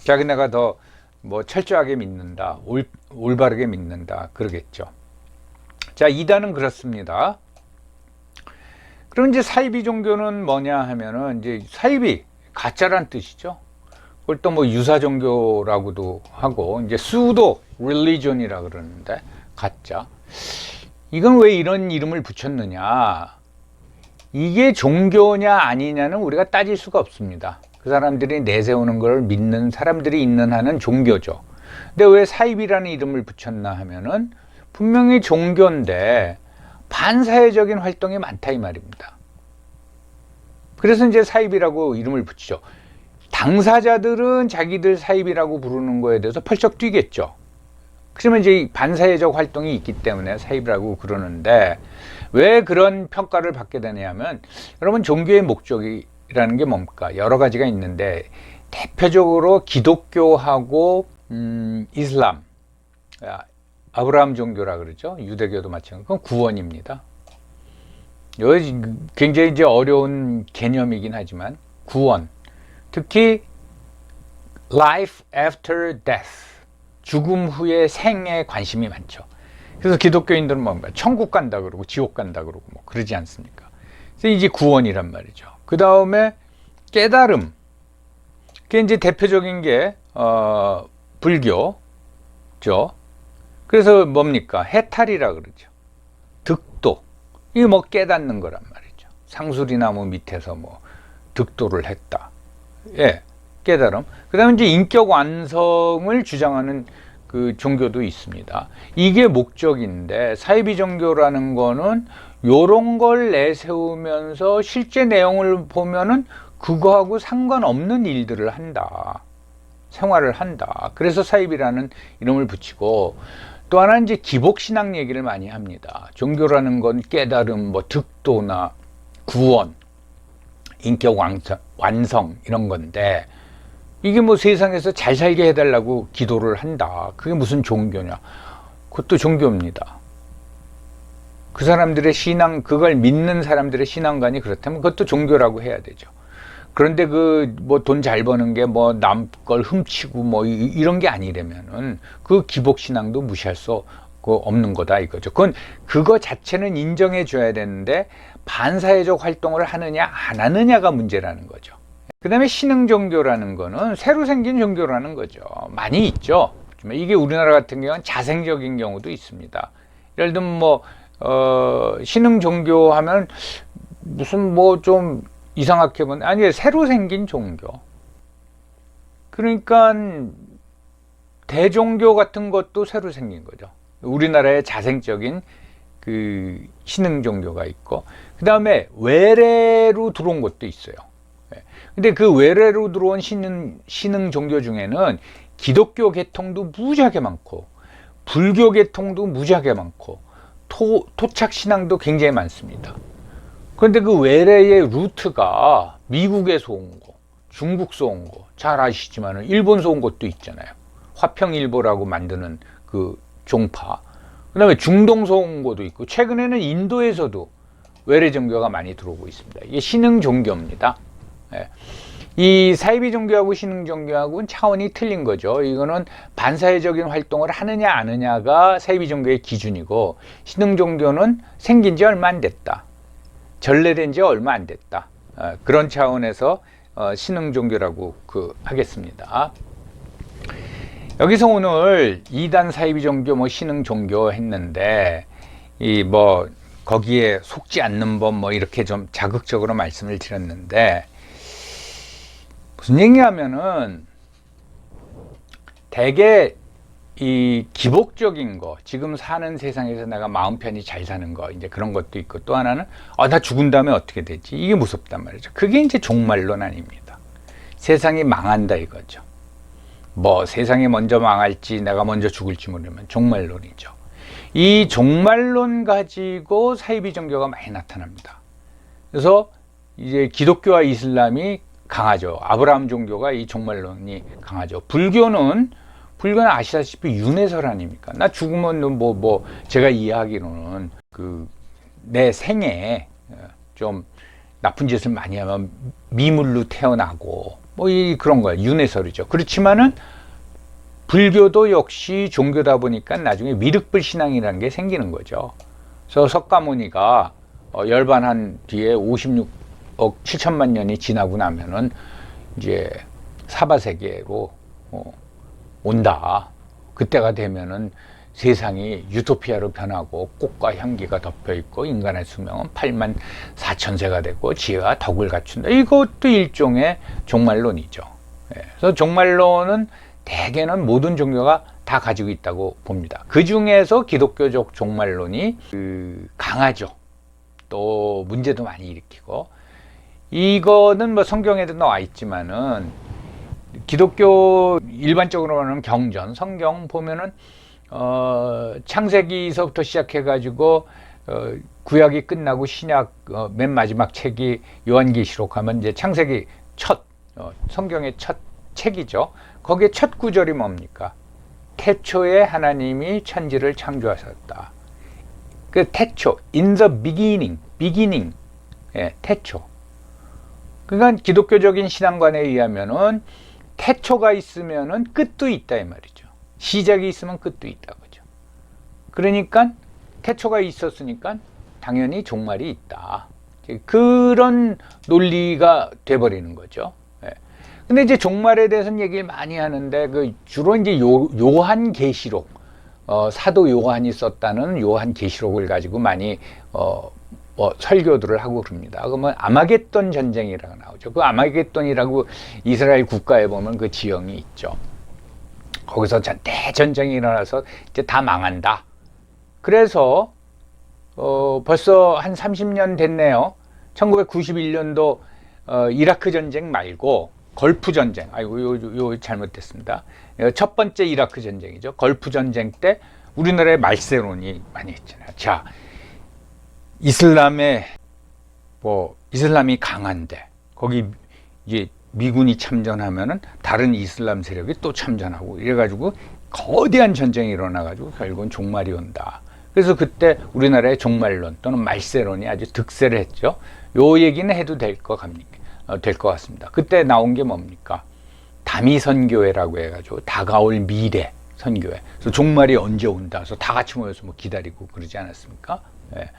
자기네가 더 뭐 철저하게 믿는다, 올바르게 믿는다 그러겠죠. 자, 이단은 그렇습니다. 그럼 이제 사이비 종교는 뭐냐 하면은 이제 사이비 가짜란 뜻이죠. 그걸 또 뭐 유사 종교라고도 하고 이제 수도 릴리전이라 그러는데 가짜. 이건 왜 이런 이름을 붙였느냐? 이게 종교냐 아니냐는 우리가 따질 수가 없습니다. 그 사람들이 내세우는 걸 믿는 사람들이 있는 한은 종교죠. 근데 왜 사이비라는 이름을 붙였나 하면은 분명히 종교인데 반사회적인 활동이 많다 이 말입니다. 그래서 이제 사이비라고 이름을 붙이죠. 당사자들은 자기들 사이비라고 부르는 거에 대해서 펄쩍 뛰겠죠. 그러면 이제 반사회적 활동이 있기 때문에 사이비라고 그러는데 왜 그런 평가를 받게 되냐면 여러분 종교의 목적이라는 게 뭡니까? 여러 가지가 있는데 대표적으로 기독교하고 이슬람, 아브라함 종교라 그러죠. 유대교도 마찬가지고 그건 구원입니다. 여기 굉장히 이제 어려운 개념이긴 하지만 구원, 특히 life after death, 죽음 후의 생에 관심이 많죠. 그래서 기독교인들은 뭔가 천국 간다 그러고 지옥 간다 그러고 뭐 그러지 않습니까? 그래서 이제 구원이란 말이죠. 그 다음에 깨달음, 그게 이제 대표적인 게 불교죠. 그래서 뭡니까? 해탈이라 그러죠. 득도, 이게 뭐 깨닫는 거란 말이죠. 상수리나무 밑에서 뭐 득도를 했다. 예, 깨달음. 그 다음에 이제 인격 완성을 주장하는 그 종교도 있습니다. 이게 목적인데 사이비 종교라는 거는 요런 걸 내세우면서 실제 내용을 보면은 그거하고 상관없는 일들을 한다. 생활을 한다. 그래서 사이비라는 이름을 붙이고 또 하나 이제 기복신앙 얘기를 많이 합니다. 종교라는 건 깨달음, 뭐 득도나 구원, 인격 완성 이런 건데 이게 뭐 세상에서 잘 살게 해달라고 기도를 한다. 그게 무슨 종교냐? 그것도 종교입니다. 그 사람들의 신앙, 그걸 믿는 사람들의 신앙관이 그렇다면 그것도 종교라고 해야 되죠. 그런데 그 뭐 돈 잘 버는 게 뭐 남 걸 훔치고 뭐 이런 게 아니라면은 그 기복신앙도 무시할 수 없는 거다 이거죠. 그거 자체는 인정해 줘야 되는데 반사회적 활동을 하느냐 안 하느냐가 문제라는 거죠. 그 다음에 신흥종교라는 거는 새로 생긴 종교라는 거죠. 많이 있죠. 이게 우리나라 같은 경우는 자생적인 경우도 있습니다. 예를 들면 뭐 신흥종교 하면 무슨 뭐 좀 이상하게 보면 아니 새로 생긴 종교. 그러니까 대종교 같은 것도 새로 생긴 거죠. 우리나라의 자생적인 그 신흥종교가 있고 그 다음에 외래로 들어온 것도 있어요. 근데 그 외래로 들어온 신흥 종교 중에는 기독교 계통도 무지하게 많고 불교 계통도 무지하게 많고 토착 신앙도 굉장히 많습니다. 그런데 그 외래의 루트가 미국에서 온 거, 중국에서 온 거, 잘 아시지만 일본에서 온 것도 있잖아요. 화평일보라고 만드는 그 종파. 그 다음에 중동에서 온 것도 있고 최근에는 인도에서도 외래 종교가 많이 들어오고 있습니다. 이게 신흥 종교입니다. 이 사이비 종교하고 신흥 종교하고는 차원이 틀린 거죠. 이거는 반사회적인 활동을 하느냐 안 하느냐가 사이비 종교의 기준이고 신흥 종교는 생긴 지 얼마 안 됐다. 전래된 지 얼마 안 됐다. 그런 차원에서 신흥 종교라고 하겠습니다. 여기서 오늘 2단 사이비 종교 뭐 신흥 종교 했는데 이 뭐 거기에 속지 않는 법 뭐 이렇게 좀 자극적으로 말씀을 드렸는데 무슨 얘기하면은 대개 이 기복적인 거 지금 사는 세상에서 내가 마음 편히 잘 사는 거 이제 그런 것도 있고 또 하나는 나 죽은 다음에 어떻게 되지 이게 무섭단 말이죠. 그게 이제 종말론 아닙니다. 세상이 망한다 이거죠. 뭐 세상이 먼저 망할지 내가 먼저 죽을지 모르면 종말론이죠. 이 종말론 가지고 사이비 종교가 많이 나타납니다. 그래서 이제 기독교와 이슬람이 강하죠. 아브라함 종교가 이 종말론이 강하죠. 불교는 아시다시피 윤회설 아닙니까? 나 죽으면 뭐 제가 이해하기로는 내 생에 좀 나쁜 짓을 많이 하면 미물로 태어나고 뭐 그런 거야. 윤회설이죠. 그렇지만은 불교도 역시 종교다 보니까 나중에 미륵불 신앙이라는 게 생기는 거죠. 그래서 석가모니가 열반한 뒤에 56억 7천만 년이 지나고 나면은 이제 사바세계로 온다. 그때가 되면은 세상이 유토피아로 변하고 꽃과 향기가 덮여 있고 인간의 수명은 8만 4천 세가 되고 지혜와 덕을 갖춘다. 이것도 일종의 종말론이죠. 그래서 종말론은 대개는 모든 종교가 다 가지고 있다고 봅니다. 그 중에서 기독교적 종말론이 강하죠. 또 문제도 많이 일으키고, 이거는 뭐 성경에도 나와 있지만은 기독교 일반적으로는 경전, 성경 보면은 창세기서부터 시작해가지고 구약이 끝나고 신약 맨 마지막 책이 요한계시록 하면 이제 창세기 성경의 첫 책이죠. 거기에 첫 구절이 뭡니까? 태초에 하나님이 천지를 창조하셨다. 그 태초, in the beginning, 예, 태초. 그러니까 기독교적인 신앙관에 의하면은 태초가 있으면은 끝도 있다 이 말이죠. 시작이 있으면 끝도 있다 그죠. 그러니까 태초가 있었으니까 당연히 종말이 있다. 그런 논리가 돼버리는 거죠. 근데 이제 종말에 대해서는 얘기를 많이 하는데 주로 이제 요한계시록, 사도 요한이 썼다는 요한계시록을 가지고 많이 설교들을 하고 그럽니다. 그러면 아마겟돈 전쟁이라고 나오죠. 그 아마겟돈이라고 이스라엘 국가에 보면 그 지형이 있죠. 거기서 대전쟁이 일어나서 이제 다 망한다. 그래서 벌써 한 30년 됐네요. 1991년도 이라크 전쟁 말고 걸프 전쟁, 요 잘못됐습니다. 첫 번째 이라크 전쟁이죠. 걸프 전쟁 때 우리나라에 말세론이 많이 했잖아요. 자, 이슬람이 강한데 거기 이제 미군이 참전하면은 다른 이슬람 세력이 또 참전하고 이래가지고 거대한 전쟁이 일어나가지고 결국은 종말이 온다. 그래서 그때 우리나라의 종말론 또는 말세론이 아주 득세를 했죠. 요 얘기는 해도 될 것 같습니다. 그때 나온 게 뭡니까? 다미선교회라고 해가지고 다가올 미래 선교회. 그래서 종말이 언제 온다. 그래서 다 같이 모여서 뭐 기다리고 그러지 않았습니까? 예.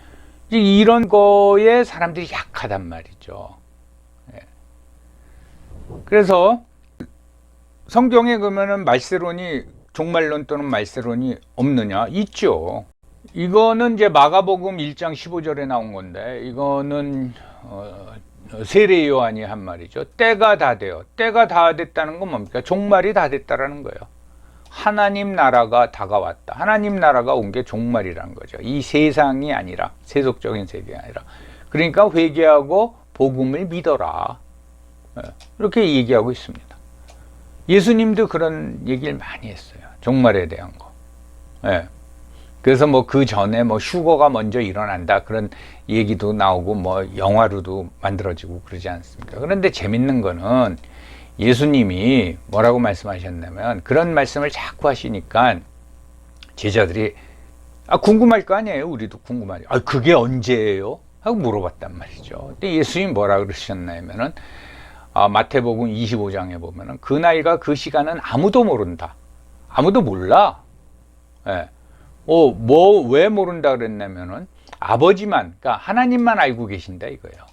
이런 거에 사람들이 약하단 말이죠. 예. 그래서 성경에 그러면은 말세론이 종말론 또는 말세론이 없느냐? 있죠. 이거는 이제 마가복음 1장 15절에 나온 건데 이거는 세례 요한이 한 말이죠. 때가 다 돼요. 때가 다 됐다는 건 뭡니까? 종말이 다 됐다라는 거예요. 하나님 나라가 다가왔다. 하나님 나라가 온 게 종말이라는 거죠. 이 세상이 아니라, 세속적인 세계가 아니라. 그러니까 회개하고 복음을 믿어라. 이렇게 얘기하고 있습니다. 예수님도 그런 얘기를 많이 했어요. 종말에 대한 거. 그래서 뭐 그 전에 뭐 휴거가 먼저 일어난다 그런 얘기도 나오고 뭐 영화로도 만들어지고 그러지 않습니까? 그런데 재밌는 거는 예수님이 뭐라고 말씀하셨냐면 그런 말씀을 자꾸 하시니까 제자들이 궁금할 거 아니에요. 우리도 궁금하죠. 그게 언제예요? 하고 물어봤단 말이죠. 근데 예수님이 뭐라 그러셨냐면은 마태복음 25장에 보면은 그 날과 그 시간은 아무도 모른다. 아무도 몰라. 왜 모른다 그랬냐면은 아버지만, 그러니까 하나님만 알고 계신다 이거예요.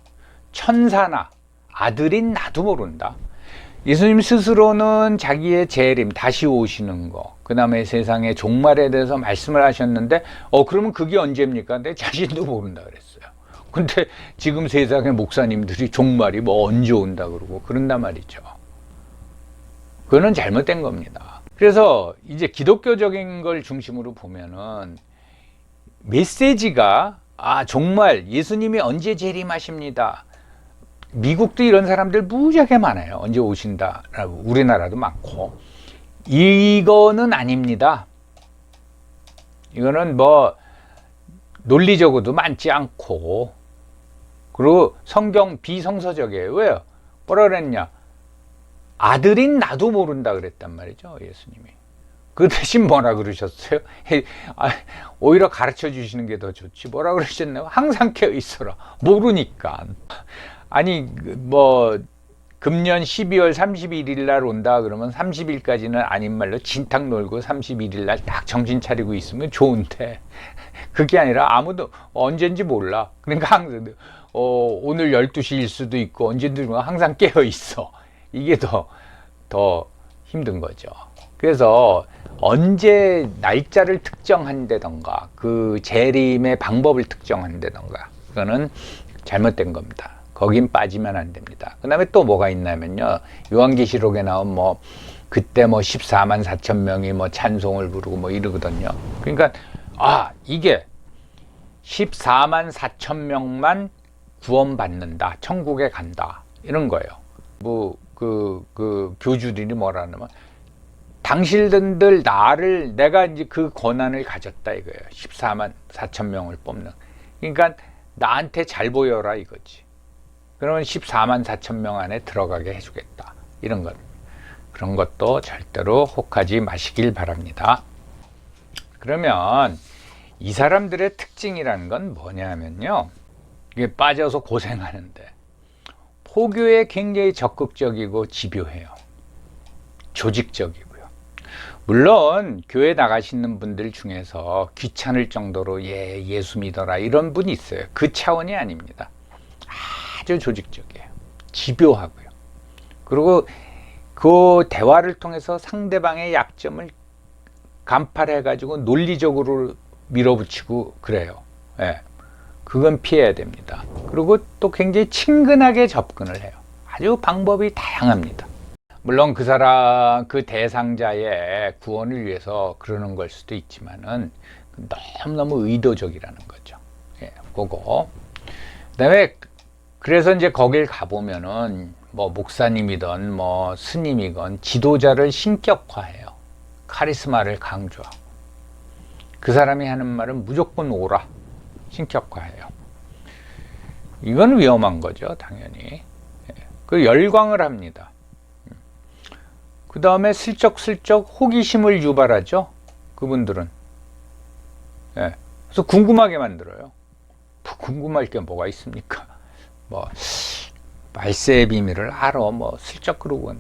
천사나 아들인 나도 모른다. 예수님 스스로는 자기의 재림, 다시 오시는 거, 그 다음에 세상의 종말에 대해서 말씀을 하셨는데 그러면 그게 언제입니까? 근데 자신도 모른다 그랬어요. 근데 지금 세상의 목사님들이 종말이 뭐 언제 온다 그러고 그런단 말이죠. 그거는 잘못된 겁니다. 그래서 이제 기독교적인 걸 중심으로 보면은 메시지가 정말 예수님이 언제 재림하십니다. 미국도 이런 사람들 무지하게 많아요. 언제 오신다. 우리나라도 많고. 이거는 아닙니다. 이거는 뭐 논리적으로도 많지 않고, 그리고 성경 비성서적이에요. 왜요? 뭐라 그랬냐? 아들인 나도 모른다 그랬단 말이죠. 예수님이. 그 대신 뭐라 그러셨어요? 오히려 가르쳐 주시는 게 더 좋지. 뭐라 그러셨나요? 항상 깨어 있어라. 모르니까. 아니 금년 12월 31일 날 온다 그러면 30일까지는 아닌 말로 진탕 놀고 31일 날 딱 정신 차리고 있으면 좋은데 그게 아니라 아무도 언젠지 몰라. 그러니까 항상 오늘 12시일 수도 있고 언제든 항상 깨어 있어. 이게 더 힘든 거죠. 그래서 언제 날짜를 특정한다던가 그 재림의 방법을 특정한다던가 그거는 잘못된 겁니다. 거긴 빠지면 안 됩니다. 그 다음에 또 뭐가 있냐면요. 요한계시록에 나온 그때 14만 4천 명이 찬송을 부르고 이러거든요. 그러니까 이게 14만 4천 명만 구원받는다. 천국에 간다. 이런 거예요. 그 교주들이 뭐라냐면 당신들 내가 이제 그 권한을 가졌다 이거예요. 14만 4천 명을 뽑는. 그러니까 나한테 잘 보여라 이거지. 그러면 14만 4천 명 안에 들어가게 해주겠다. 이런 것. 그런 것도 절대로 혹하지 마시길 바랍니다. 그러면 이 사람들의 특징이라는 건 뭐냐면요. 이게 빠져서 고생하는데 포교에 굉장히 적극적이고 집요해요. 조직적이고요. 물론 교회 나가시는 분들 중에서 귀찮을 정도로 예수 믿어라 이런 분이 있어요. 그 차원이 아닙니다. 아주 조직적이에요. 집요하고요. 그리고 그 대화를 통해서 상대방의 약점을 간파해가지고 논리적으로 밀어붙이고 그래요. 그건 피해야 됩니다. 그리고 또 굉장히 친근하게 접근을 해요. 아주 방법이 다양합니다. 물론 그 대상자의 구원을 위해서 그러는 걸 수도 있지만은 너무너무 의도적이라는 거죠. 그거. 그다음에 그래서 이제 거길 가보면은 목사님이든 스님이건 지도자를 신격화해요. 카리스마를 강조하고. 그 사람이 하는 말은 무조건 오라. 신격화해요. 이건 위험한 거죠, 당연히. 그 열광을 합니다. 그 다음에 슬쩍슬쩍 호기심을 유발하죠, 그분들은. 그래서 궁금하게 만들어요. 궁금할 게 뭐가 있습니까? 말세의 비밀을 알아. 슬쩍 그러고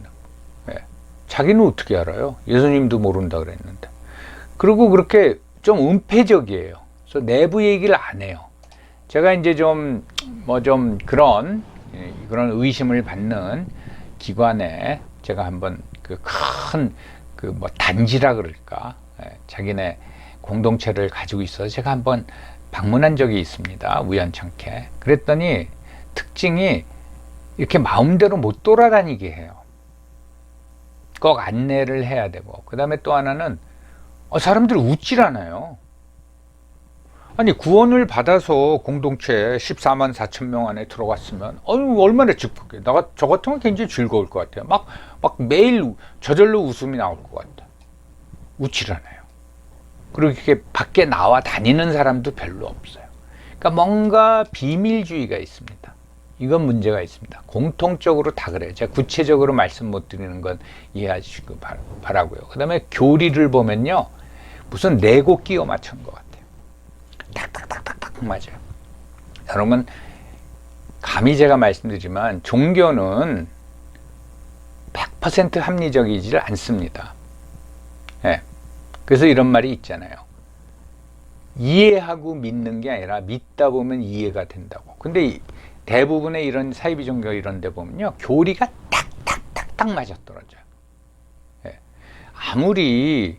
자기는 어떻게 알아요? 예수님도 모른다 그랬는데. 그리고 그렇게 좀 은폐적이에요. 그래서 내부 얘기를 안 해요. 제가 이제 좀 그런 의심을 받는 기관에 제가 한번 단지라 그럴까? 자기네 공동체를 가지고 있어서 제가 한번 방문한 적이 있습니다. 우연찮게. 그랬더니 특징이 이렇게 마음대로 못 돌아다니게 해요. 꼭 안내를 해야 되고. 그 다음에 또 하나는 사람들이 웃질 않아요. 아니 구원을 받아서 공동체에 14만 4천 명 안에 들어갔으면 얼마나 기쁘게. 저 같으면 굉장히 즐거울 것 같아요. 막 매일 저절로 웃음이 나올 것 같아. 웃질 않아요. 그리고 이렇게 밖에 나와 다니는 사람도 별로 없어요. 그러니까 뭔가 비밀주의가 있습니다. 이건 문제가 있습니다. 공통적으로 다 그래요. 제가 구체적으로 말씀 못 드리는 건 이해하시고 바라고요. 그 다음에 교리를 보면요. 무슨 레고 끼워 맞춘 것 같아요. 탁탁탁탁탁 맞아요. 여러분 감히 제가 말씀드리지만 종교는 100% 합리적이지 않습니다. 그래서 이런 말이 있잖아요. 이해하고 믿는 게 아니라 믿다 보면 이해가 된다고. 근데 대부분의 이런 사이비 종교 이런 데 보면요. 교리가 탁탁탁탁 맞아떨어져요. 아무리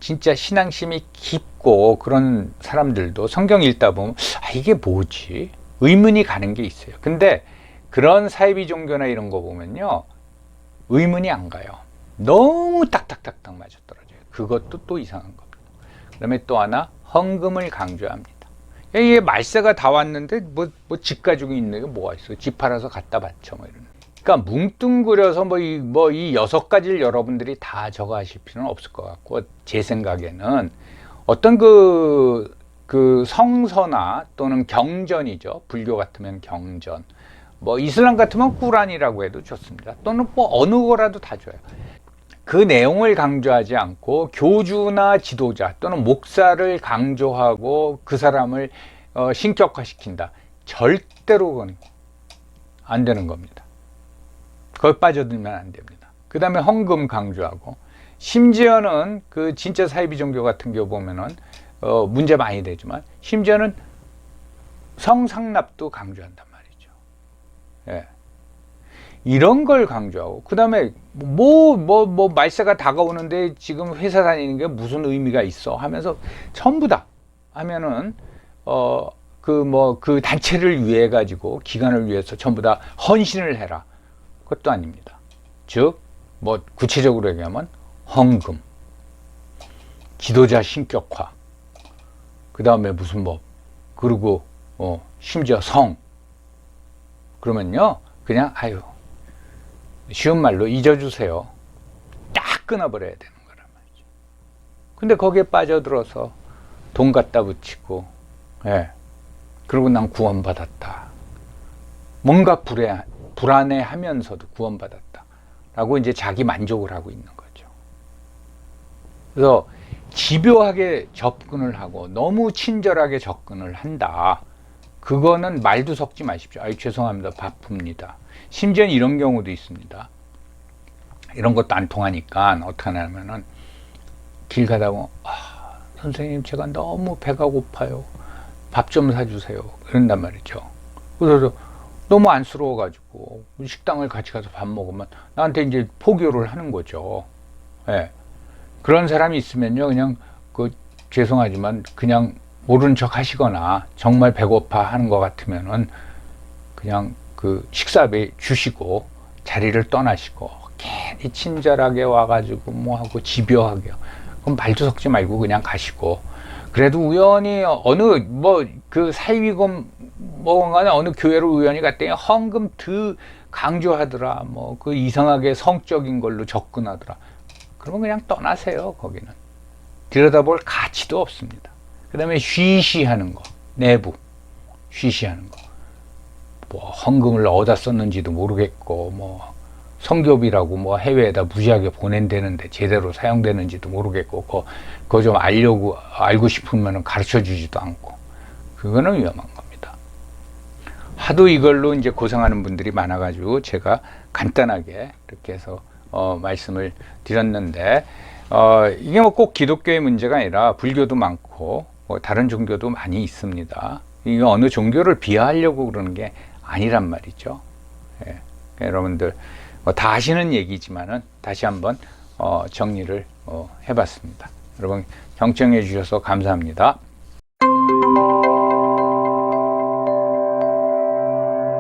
진짜 신앙심이 깊고 그런 사람들도 성경 읽다 보면 이게 뭐지? 의문이 가는 게 있어요. 근데 그런 사이비 종교나 이런 거 보면요. 의문이 안 가요. 너무 딱딱딱딱 맞아떨어져요. 그것도 또 이상한 겁니다. 그 다음에 또 하나 헌금을 강조합니다. 이게 말세가 다 왔는데 집 가지고 있는 게 뭐가 있어? 집 팔아서 갖다 바쳐 이런. 그러니까 뭉뚱그려서 이 6가지를 여러분들이 다 적어하실 필요는 없을 것 같고 제 생각에는 어떤 그 성서나 또는 경전이죠. 불교 같으면 경전, 이슬람 같으면 꾸란이라고 해도 좋습니다. 또는 어느 거라도 다 줘요. 그 내용을 강조하지 않고 교주나 지도자 또는 목사를 강조하고 그 사람을 신격화시킨다. 절대로 그건 안 되는 겁니다. 거기 빠져들면 안 됩니다. 그 다음에 헌금 강조하고, 심지어는 그 진짜 사이비 종교 같은 경우 보면은 문제 많이 되지만 심지어는 성상납도 강조한단 말이죠. 예. 이런 걸 강조하고, 그 다음에 말세가 다가오는데 지금 회사 다니는 게 무슨 의미가 있어 하면서 전부 다 하면은 그 단체를 위해 가지고 기관을 위해서 전부 다 헌신을 해라. 그것도 아닙니다. 즉 구체적으로 얘기하면 헌금, 지도자 신격화, 그 다음에 무슨 그리고 심지어 성. 그러면요 그냥 쉬운 말로 잊어주세요. 딱 끊어버려야 되는 거란 말이죠. 근데 거기에 빠져들어서 돈 갖다 붙이고, 예. 그리고 난 구원받았다. 뭔가 불안해하면서도 구원받았다. 라고 이제 자기 만족을 하고 있는 거죠. 그래서 집요하게 접근을 하고 너무 친절하게 접근을 한다. 그거는 말도 섞지 마십시오. 죄송합니다. 바쁩니다. 심지어 이런 경우도 있습니다. 이런 것도 안 통하니까 어떻게 하냐면은 길 가다 보면 선생님 제가 너무 배가 고파요. 밥 좀 사주세요. 이런단 말이죠. 그래서 너무 안쓰러워가지고 식당을 같이 가서 밥 먹으면 나한테 이제 포교를 하는 거죠. 예. 그런 사람이 있으면요, 그냥 죄송하지만 그냥 모른 척 하시거나 정말 배고파 하는 것 같으면은 그냥 식사비 주시고 자리를 떠나시고, 괜히 친절하게 와가지고 하고 집요하게, 그럼 말도 섞지 말고 그냥 가시고, 그래도 우연히 어느 사이비금 간에 어느 교회로 우연히 갔더니 헌금 강조하더라. 이상하게 성적인 걸로 접근하더라. 그러면 그냥 떠나세요. 거기는 들여다볼 가치도 없습니다. 그 다음에 쉬쉬하는 거, 내부 쉬쉬하는 거, 헌금을 어디다 썼는지도 모르겠고, 성교비라고 해외에다 무지하게 보낸다는데 제대로 사용되는지도 모르겠고, 그거 좀 알고 싶으면 가르쳐 주지도 않고, 그거는 위험한 겁니다. 하도 이걸로 이제 고생하는 분들이 많아가지고 제가 간단하게 이렇게 해서 말씀을 드렸는데, 이게 꼭 기독교의 문제가 아니라 불교도 많고 다른 종교도 많이 있습니다. 이게 어느 종교를 비하하려고 그러는 게 아니란 말이죠. 예. 여러분들 다 아시는 얘기지만은 다시 한번 정리를 해봤습니다. 여러분 경청해 주셔서 감사합니다.